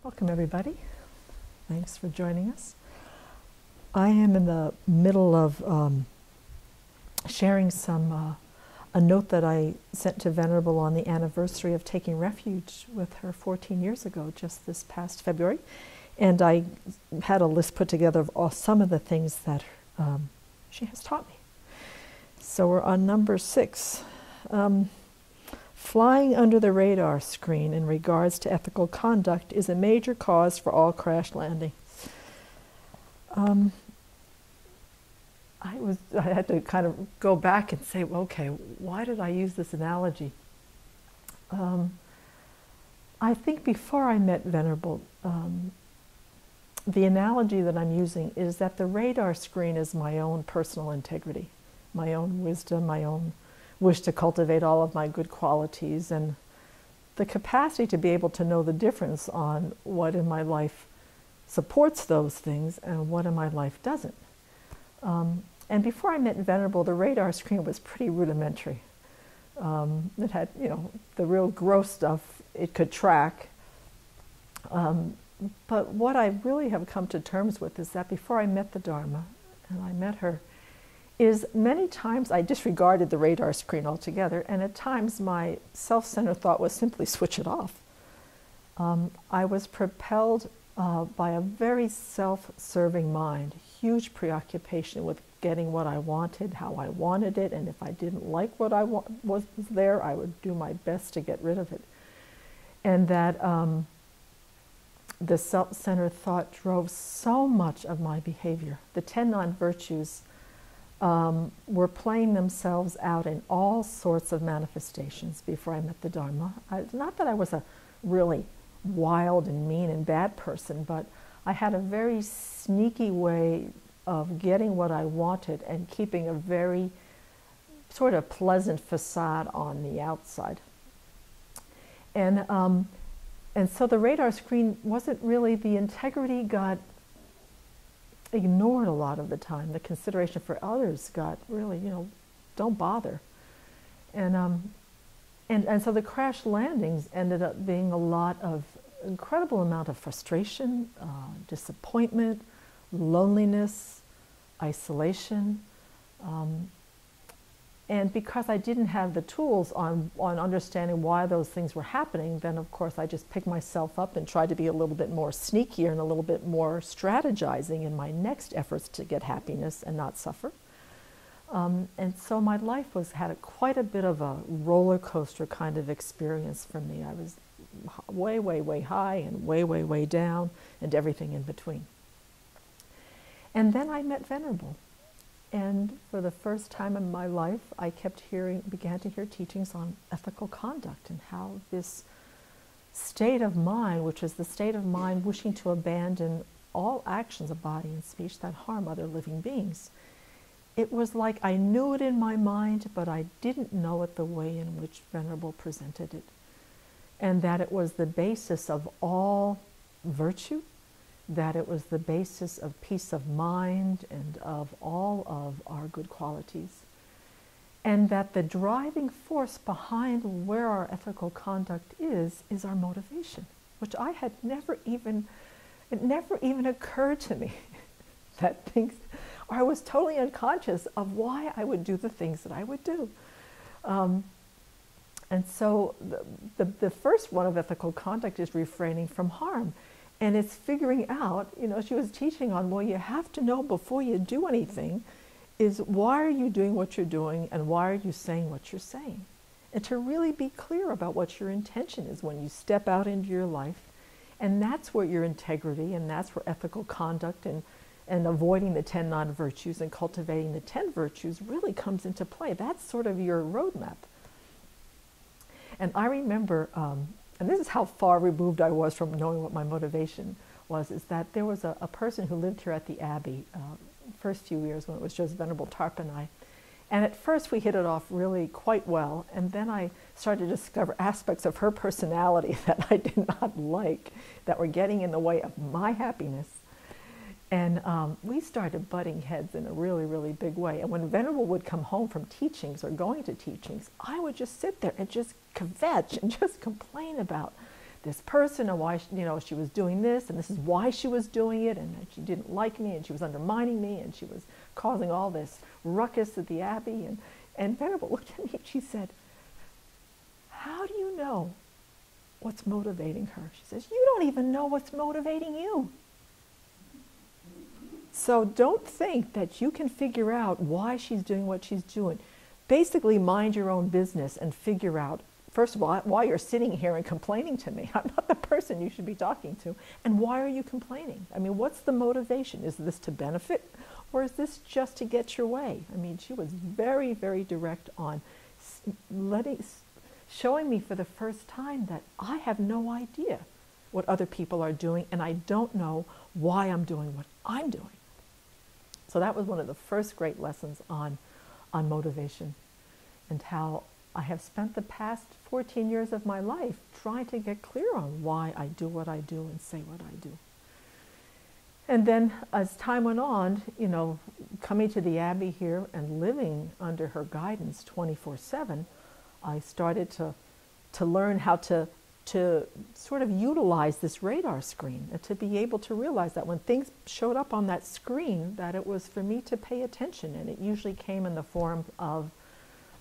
Welcome, everybody. Thanks for joining us. I am in the middle of sharing a note that I sent to Venerable on the anniversary of taking refuge with her 14 years ago, just this past February. And I had a list put together of some of the things that she has taught me. So we're on number 6. Flying under the radar screen in regards to ethical conduct is a major cause for all crash landings. I had to kind of go back and say, well, okay, why did I use this analogy? I think before I met Venerable, the analogy that I'm using is that the radar screen is my own personal integrity, my own wisdom, my own wish to cultivate all of my good qualities, and the capacity to be able to know the difference on what in my life supports those things and what in my life doesn't. And before I met Venerable, the radar screen was pretty rudimentary. It had, the real gross stuff it could track. But what I really have come to terms with is that before I met the Dharma, and I met her, is many times I disregarded the radar screen altogether, and at times my self-centered thought was simply switch it off. I was propelled by a very self-serving mind, huge preoccupation with getting what I wanted, how I wanted it, and if I didn't like what was there, I would do my best to get rid of it. And that the self-centered thought drove so much of my behavior. The 10 non-virtues were playing themselves out in all sorts of manifestations before I met the Dharma. Not that I was a really wild and mean and bad person, but I had a very sneaky way of getting what I wanted and keeping a very sort of pleasant facade on the outside. And so the radar screen wasn't really, the integrity got ignored a lot of the time. The consideration for others got really, don't bother. And so the crash landings ended up being a lot of incredible amount of frustration, disappointment, loneliness, isolation. And because I didn't have the tools on understanding why those things were happening, then of course I just picked myself up and tried to be a little bit more sneakier and a little bit more strategizing in my next efforts to get happiness and not suffer. And so my life had quite a bit of a roller coaster kind of experience for me. I was way, way, way high and way, way, way down and everything in between. And then I met Venerable. And for the first time in my life, I began to hear teachings on ethical conduct and how this state of mind, which is the state of mind wishing to abandon all actions of body and speech that harm other living beings. It was like I knew it in my mind, but I didn't know it the way in which Venerable presented it. And that it was the basis of all virtue, that it was the basis of peace of mind and of all of our good qualities. And that the driving force behind where our ethical conduct is our motivation, which I had it never even occurred to me that things, or I was totally unconscious of why I would do the things that I would do. And so the first one of ethical conduct is refraining from harm. And it's figuring out, she was teaching on, well, you have to know before you do anything is why are you doing what you're doing and why are you saying what you're saying? And to really be clear about what your intention is when you step out into your life. And that's where your integrity and that's where ethical conduct and avoiding the 10 non-virtues and cultivating the 10 virtues really comes into play. That's sort of your roadmap. And I remember, and this is how far removed I was from knowing what my motivation was, is that there was a person who lived here at the Abbey first few years when it was just Venerable Tarp and I. And at first we hit it off really quite well, and then I started to discover aspects of her personality that I did not like, that were getting in the way of my happiness. And we started butting heads in a really, really big way. And when Venerable would come home from teachings or going to teachings, I would just sit there and just kvetch and just complain about this person and why she was doing this, and this is why she was doing it, and that she didn't like me, and she was undermining me, and she was causing all this ruckus at the Abbey. And Venerable looked at me and she said, how do you know what's motivating her? She says, you don't even know what's motivating you. So don't think that you can figure out why she's doing what she's doing. Basically, mind your own business and figure out, first of all, why you're sitting here and complaining to me. I'm not the person you should be talking to. And why are you complaining? I mean, what's the motivation? Is this to benefit, or is this just to get your way? I mean, she was very, very direct on showing me for the first time that I have no idea what other people are doing, and I don't know why I'm doing what I'm doing. So that was one of the first great lessons on motivation, and how I have spent the past 14 years of my life trying to get clear on why I do what I do and say what I do. And then as time went on, coming to the Abbey here and living under her guidance 24/7, I started to learn how to sort of utilize this radar screen, and to be able to realize that when things showed up on that screen, that it was for me to pay attention. And it usually came in the form of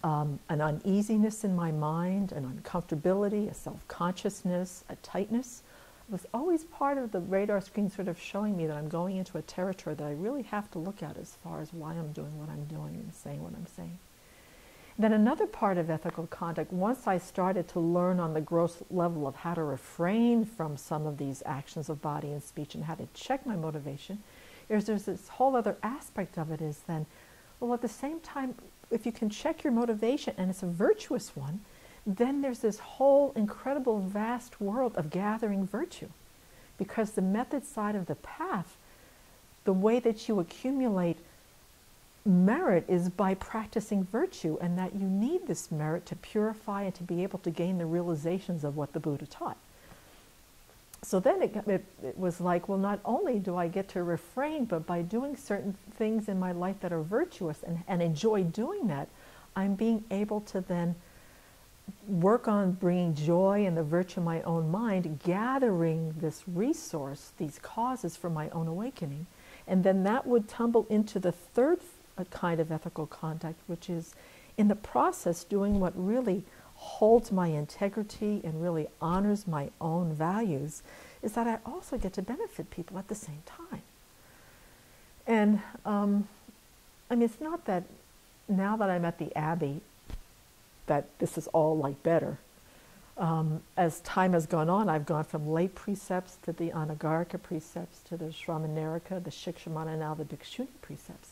an uneasiness in my mind, an uncomfortability, a self-consciousness, a tightness. It was always part of the radar screen sort of showing me that I'm going into a territory that I really have to look at as far as why I'm doing what I'm doing and saying what I'm saying. Then another part of ethical conduct, once I started to learn on the gross level of how to refrain from some of these actions of body and speech and how to check my motivation, there's this whole other aspect of it is then, well, at the same time, if you can check your motivation and it's a virtuous one, then there's this whole incredible vast world of gathering virtue. Because the method side of the path, the way that you accumulate merit is by practicing virtue, and that you need this merit to purify and to be able to gain the realizations of what the Buddha taught. So then it was like, well, not only do I get to refrain, but by doing certain things in my life that are virtuous and enjoy doing that, I'm being able to then work on bringing joy and the virtue of my own mind, gathering this resource, these causes for my own awakening. And then that would tumble into the third kind of ethical conduct, which is in the process doing what really holds my integrity and really honors my own values, is that I also get to benefit people at the same time. And I mean, it's not that now that I'm at the Abbey that this is all like better. As time has gone on, I've gone from lay precepts to the Anagarika precepts to the Shramanarika, the Shikshamana, and now the Bhikshuni precepts.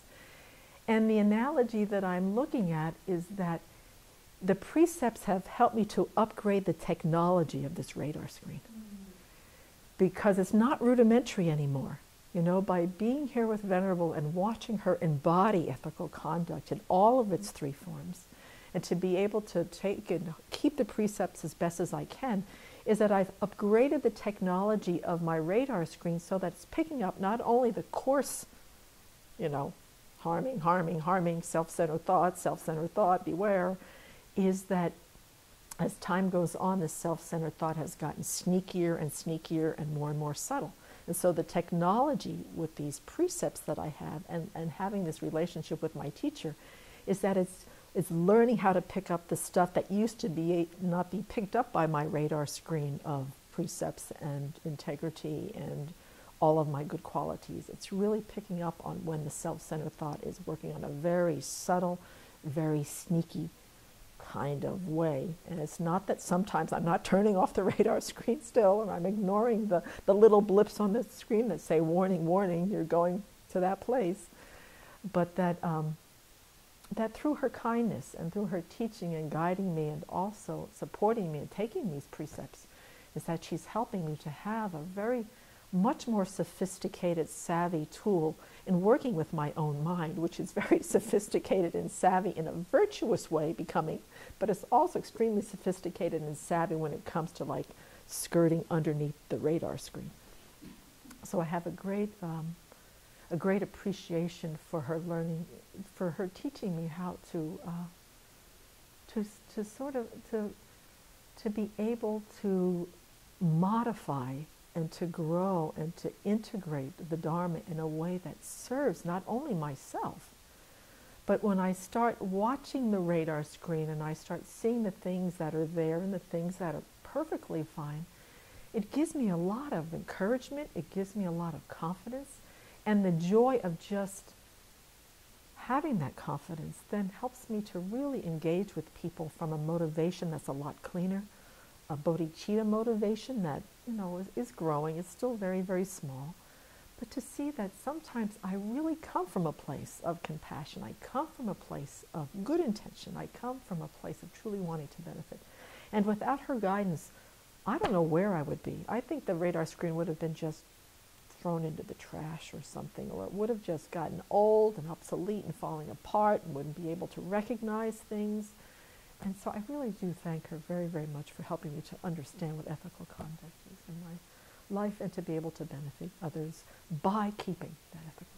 And the analogy that I'm looking at is that the precepts have helped me to upgrade the technology of this radar screen. Because it's not rudimentary anymore. By being here with Venerable and watching her embody ethical conduct in all of its three forms, and to be able to take and keep the precepts as best as I can, is that I've upgraded the technology of my radar screen so that it's picking up not only the coarse, harming, self-centered thought, beware, is that as time goes on, this self-centered thought has gotten sneakier and sneakier and more subtle. And so the technology with these precepts that I have and having this relationship with my teacher is that it's learning how to pick up the stuff that used to not be picked up by my radar screen of precepts and integrity and all of my good qualities. It's really picking up on when the self-centered thought is working on a very subtle, very sneaky kind of way. And it's not that sometimes I'm not turning off the radar screen still, or I'm ignoring the little blips on the screen that say, warning, warning, you're going to that place. But that through her kindness and through her teaching and guiding me and also supporting me and taking these precepts, is that she's helping me to have a very much more sophisticated, savvy tool in working with my own mind, which is very sophisticated and savvy in a virtuous way becoming, but it's also extremely sophisticated and savvy when it comes to like skirting underneath the radar screen. So I have a great appreciation for her learning, for her teaching me how to be able to modify and to grow and to integrate the Dharma in a way that serves not only myself, but when I start watching the radar screen and I start seeing the things that are there and the things that are perfectly fine, it gives me a lot of encouragement, it gives me a lot of confidence, and the joy of just having that confidence then helps me to really engage with people from a motivation that's a lot cleaner, a bodhicitta motivation that, is growing. It's still very, very small. But to see that sometimes I really come from a place of compassion. I come from a place of good intention. I come from a place of truly wanting to benefit. And without her guidance, I don't know where I would be. I think the radar screen would have been just thrown into the trash or something, or it would have just gotten old and obsolete and falling apart and wouldn't be able to recognize things. And so I really do thank her very, very much for helping me to understand what ethical conduct is in my life and to be able to benefit others by keeping that ethical